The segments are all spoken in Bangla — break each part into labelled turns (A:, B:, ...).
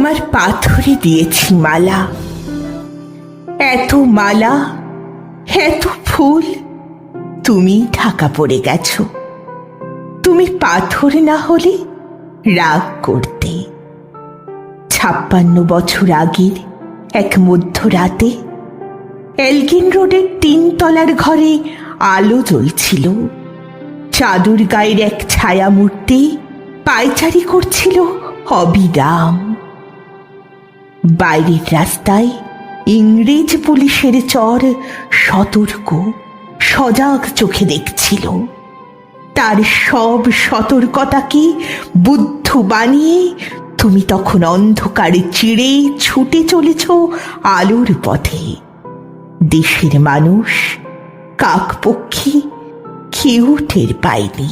A: তোমার পাথরে দিয়েছি মালা, এত মালা, এত ফুল, তুমি ঢাকা পড়ে গেছো। তুমি পাথর না হলে রাগ করতে। 56 বছর আগের এক মধ্যরাতে এলগিন রোডের 3 তলার ঘরে আলো জ্বলছিল। চাদর গায়ের এক ছায়া মূর্তি পায়চারি করছিল অবিরাম। বাইরের রাস্তায় ইংরেজ পুলিশের চর সতর্ক সজাগ চোখে দেখছিল। তার সব সতর্কতাকে বুদ্ধ বানিয়ে তুমি তখন অন্ধকারে চিড়ে ছুটে চলেছ আলোর পথে। দেশের মানুষ, কাকপক্ষী কেউ টের পায়নি।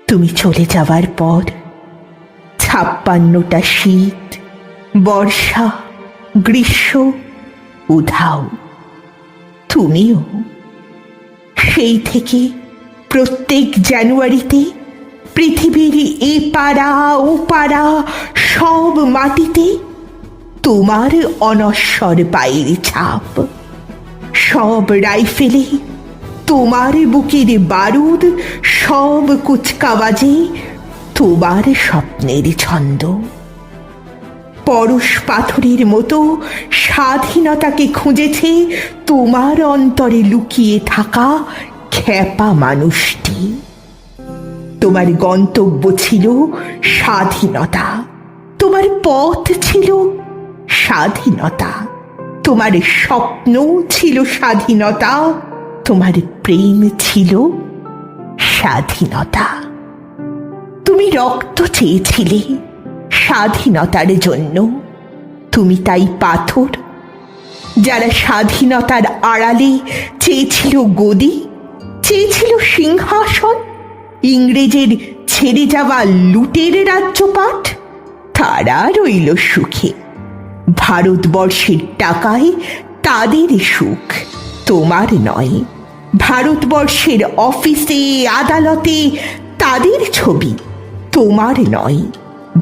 A: তুমি চলে যাওয়ার পর 56টা শীত, বর্ষা, গ্রীষ্ম, উধাও। তুমিও সেই থেকে প্রত্যেক জানুয়ারিতে পৃথিবীর এ পাড়া ও পাড়া সব মাটিতে তোমার অনশ্বর পায়ের ছাপ। সব রাইফেলে তোমার বুকের বারুদ, সব কুচকাওয়াজে তোমার স্বপ্নের ছন্দ। পরশ পাথরের মতো স্বাধীনতাকে খুঁজেছে তোমার অন্তরে লুকিয়ে থাকা খ্যাপা মানুষটি। তোমার গন্তব্য ছিল স্বাধীনতা, তোমার পথ ছিল স্বাধীনতা, তোমার স্বপ্ন ছিল স্বাধীনতা, তোমার প্রেম ছিল স্বাধীনতা। তুমি রক্ত চেয়েছিলে স্বাধীনতার জন্য, তুমি তাই পাথর। যারা স্বাধীনতার আড়ালে চেয়েছিল গদি, চেয়েছিল সিংহাসন, ইংরেজের ছেড়ে যাওয়া লুটের রাজ্যপাট, তারা রইল সুখে। ভারতবর্ষের টাকায় তাদের সুখ, তোমার নয়। ভারতবর্ষের অফিসে আদালতে তাদের ছবি, তোমার নয়।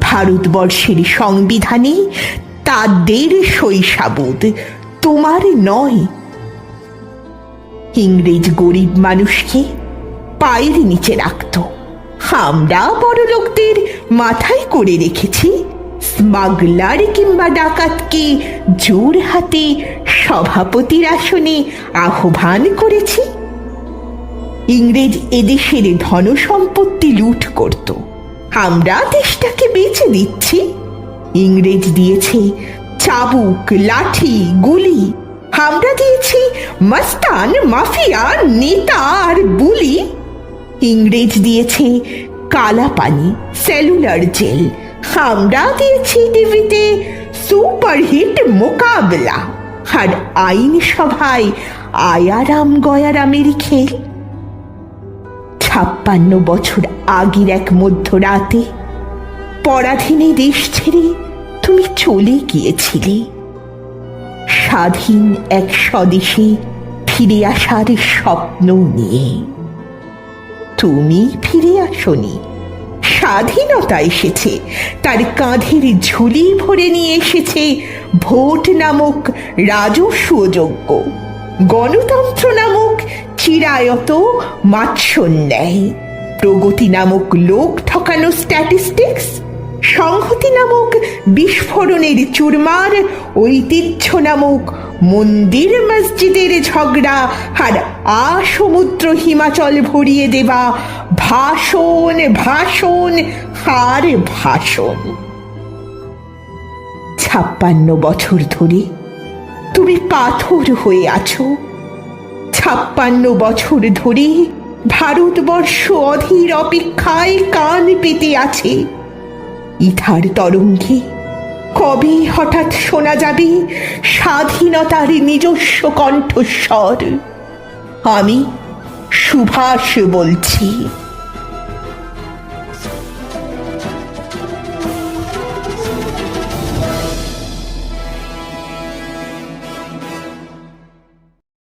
A: ভারতবর্ষের সংবিধানে তাদের শৈশাবোধ, তোমার নয়। ইংরেজ গরিব মানুষকে পায়ের নিচে রাখত। আমরা বড় লোকদের মাথায় করে রেখেছি স্মাগলার কিংবা ডাকাতকে জোর হাতে সভাপতির আসনে আহ্বান করেছি। ইংরেজ এদেশের ধনসম্পত্তি লুট করত, আমরা দেশটাকে বেচে দিচ্ছি। ইংরেজ দিয়েছে চাবুক, লাঠি, গুলি, আমরা দিয়েছি মস্তান, মাফিয়া, নেতা আর বুলি। ইংরেজ দিয়েছে কালা পানি, সেলুলার জেল, আমরা দিয়েছি টিভিতে সুপারহিট মোকাবেলা আর আইনসভায় আয়ারাম গয়ারামের খেল। 56 বছর আগের এক মধ্যরাতে পরাধীনে দেশ ছেড়ে তুমি চলে গিয়েছিলে। স্বাধীন এক স্বদেশে ফিরে আসার স্বপ্ন নিয়ে। তুমি ফিরে আসনি, স্বাধীনতা এসেছে, তার কাঁধের ঝুলি ভরে নিয়ে এসেছে ভোট নামক রাজস্ব যজ্ঞ, গণতন্ত্র নামক চিরায়ত মাৎসন্যায়, প্রগতি নামক লোক ঠকানো স্ট্যাটিস্টিক্স, সংহতি নামক বিস্ফোরণের চুরমার, ঐতিহ্য নামক মন্দির মসজিদের ঝগড়া আর সমুদ্র হিমাচল ভরিয়ে দেওয়া ভাষণ, ভাষণ আর ভাষণ। 56 বছর ধরে তুমি পাথর হয়ে আছো। 56 বছর ধরে ভারতবর্ষ অধীর অপেক্ষায় কান পেতে আছে। ইথার তরঙ্গে কবে হঠাৎ শোনা যাবে স্বাধীনতার নিজস্ব কণ্ঠস্বর। আমি সুভাষ বলছি।